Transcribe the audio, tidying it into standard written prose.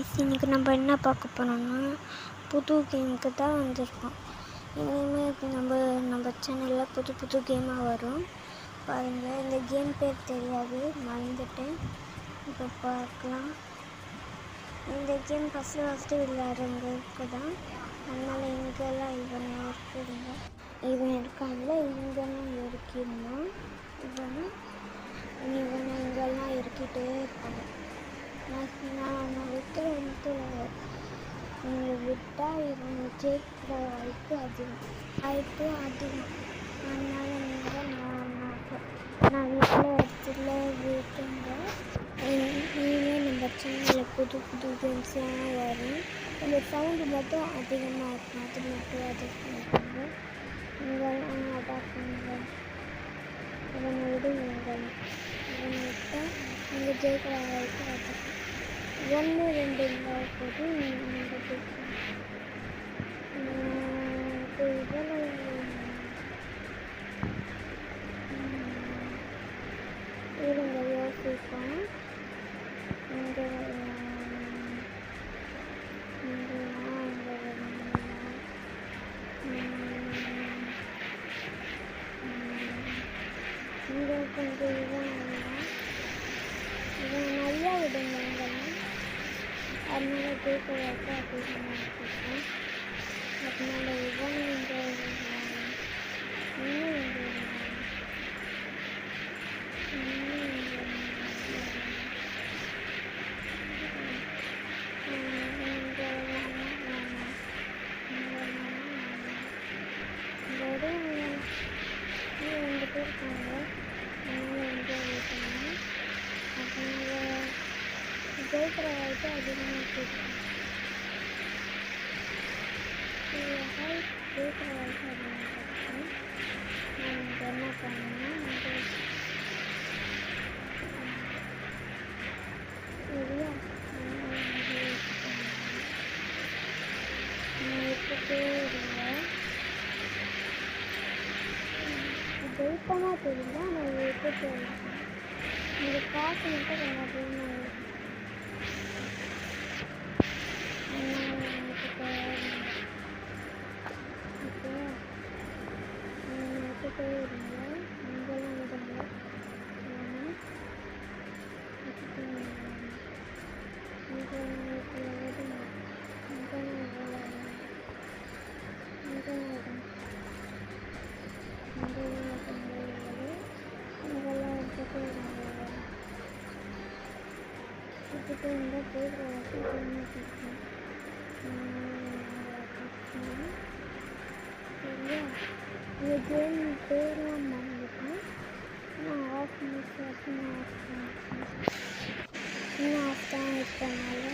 Guys, இன்றைக்கி நம்ம என்ன பார்க்க போகிறோம்னா புது கேமுக்கு தான் வந்திருக்கோம். இனிமேல் நம்ம சேனலில் புது கேமாக வரும் பாருங்கள். இந்த கேம் பேர் தெரியாது, மறந்துட்டேன். இப்போ பார்க்கலாம். இந்த கேம் ஃபஸ்ட்டு விளையாடுறவங்களுக்கு தான். அதனால் இங்கெல்லாம் இவன் இருக்கான்ல, இங்கெல்லாம் இருக்கிடணும். இவனை இங்கெல்லாம் இருக்கிட்டே இருப்பாங்க. நான் வைக்கிறேன்ட்டு நீங்கள் விட்டால் இவன் ஜெயிக்கிற வாய்ப்பு அதிகம். அதனால் நீங்கள் நான் வீட்டில் இடத்துல வீட்டுங்க. இனிமேல் நம்ம சேனலில் புது கேம்ஸ்லாம் வரும். அந்த சவுண்டு மட்டும் அதிகமாக இருக்கும், அது மட்டும் அதிகமாக இங்கெல்லாம் அட்டாக் பண்ணுங்கள். இவனை விடுங்க. இவனை விட்டால் நீங்கள் ஜெயிக்கிற வாய்ப்பு அதிகம். 1-2 இருந்தால் போதும் நீங்கள் ஜெயிக்கலாம். இருங்க யோசிப்போம். இங்கே கொஞ்சம் இவன் நிறையா விடுங்க. இங்கெல்லாம் அதனால ஜெயிக்கிற வாய்ப்பு அதிகமாக இருக்கும். அதனால இவன் இங்கே ஜெயிக்கிற வாய்ப்பு அதிகமாக இருக்கும். ஜெயிக்கிற வாய்ப்பு அதிகமாக இருக்கும். நான் என்ன பண்ணேன்னா ஜெயிப்பமா தெரியல. நான் விட்டுட்டு இந்த காசு மட்டும் கொஞ்சம் அதிகமாக இருக்கும். இந்த கேம் பேர்லாம் மறந்துட்டேன். நான் ஆஃப் தான் இருக்கனால